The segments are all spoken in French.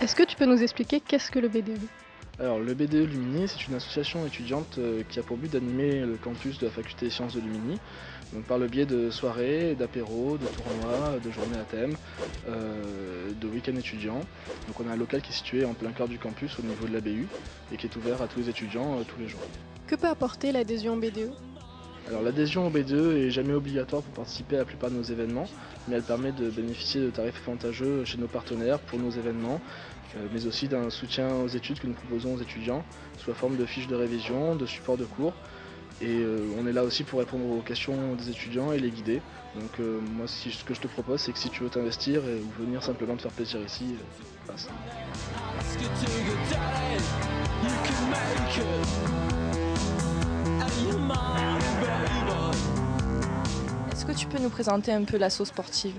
Est-ce que tu peux nous expliquer qu'est-ce que le BDE? Alors, le BDE Lumini, c'est une association étudiante qui a pour but d'animer le campus de la faculté des sciences de Lumini, donc par le biais de soirées, d'apéros, de tournois, de journées à thème, de week-ends étudiants. Donc on a un local qui est situé en plein cœur du campus au niveau de la BU et qui est ouvert à tous les étudiants tous les jours. Que peut apporter l'adhésion au BDE? Alors l'adhésion au BDE est jamais obligatoire pour participer à la plupart de nos événements, mais elle permet de bénéficier de tarifs avantageux chez nos partenaires pour nos événements, mais aussi d'un soutien aux études que nous proposons aux étudiants, sous la forme de fiches de révision, de support de cours. Et on est là aussi pour répondre aux questions des étudiants et les guider. Donc moi ce que je te propose, c'est que si tu veux t'investir ou venir simplement te faire plaisir ici, passe. Est-ce que tu peux nous présenter un peu l'asso sportive?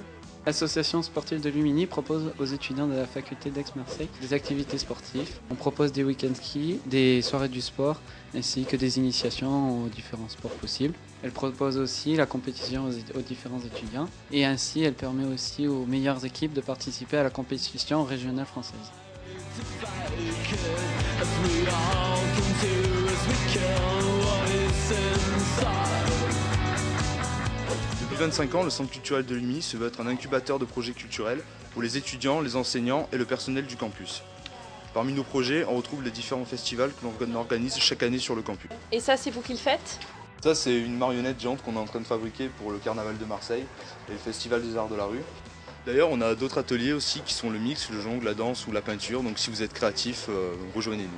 L'association sportive de Lumini propose aux étudiants de la faculté d'Aix-Marseille des activités sportives. On propose des week-ends ski, des soirées du sport, ainsi que des initiations aux différents sports possibles. Elle propose aussi la compétition aux différents étudiants et ainsi elle permet aussi aux meilleures équipes de participer à la compétition régionale française. Depuis 25 ans, le Centre culturel de Lumini se veut être un incubateur de projets culturels pour les étudiants, les enseignants et le personnel du campus. Parmi nos projets, on retrouve les différents festivals que l'on organise chaque année sur le campus. Et ça, c'est vous qui le faites? Ça, c'est une marionnette géante qu'on est en train de fabriquer pour le Carnaval de Marseille et le Festival des Arts de la Rue. D'ailleurs, on a d'autres ateliers aussi qui sont le mix, le jongle, la danse ou la peinture. Donc si vous êtes créatif, rejoignez-nous.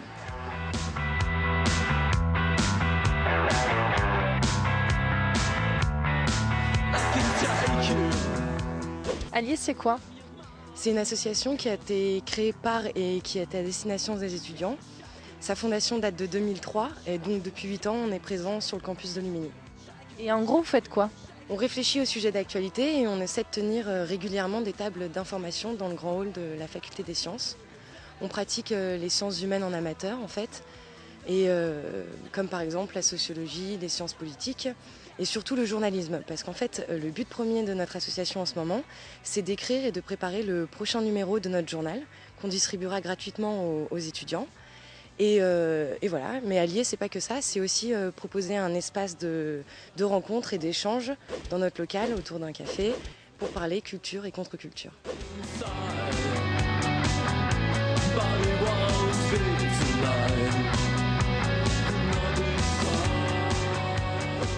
Allier, c'est quoi? C'est une association qui a été créée par et qui est à destination des étudiants. Sa fondation date de 2003 et donc depuis 8 ans, on est présent sur le campus de Lumini. Et en gros, vous faites quoi? On réfléchit au sujet d'actualité et on essaie de tenir régulièrement des tables d'information dans le grand hall de la faculté des sciences. On pratique les sciences humaines en amateur en fait, et comme par exemple la sociologie, les sciences politiques et surtout le journalisme. Parce qu'en fait, le but premier de notre association en ce moment, c'est d'écrire et de préparer le prochain numéro de notre journal qu'on distribuera gratuitement aux étudiants. Et voilà, mais Allier, c'est pas que ça, c'est aussi proposer un espace de rencontre et d'échange dans notre local autour d'un café pour parler culture et contre-culture.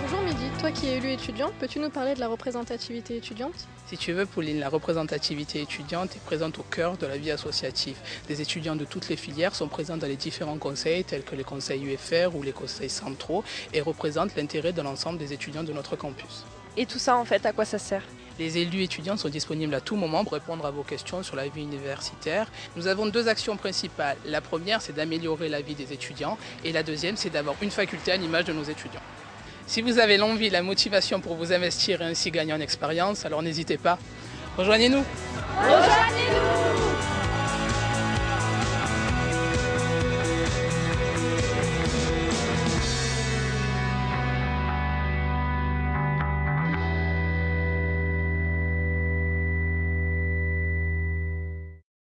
Bonjour Midi, toi qui es élu étudiant, peux-tu nous parler de la représentativité étudiante? Si tu veux, Pauline, la représentativité étudiante est présente au cœur de la vie associative. Des étudiants de toutes les filières sont présents dans les différents conseils, tels que les conseils UFR ou les conseils centraux, et représentent l'intérêt de l'ensemble des étudiants de notre campus. Et tout ça, en fait, à quoi ça sert? Les élus étudiants sont disponibles à tout moment pour répondre à vos questions sur la vie universitaire. Nous avons deux actions principales. La première, c'est d'améliorer la vie des étudiants, et la deuxième, c'est d'avoir une faculté à l'image de nos étudiants. Si vous avez l'envie et la motivation pour vous investir et ainsi gagner en expérience, alors n'hésitez pas. Rejoignez-nous. Rejoignez-nous!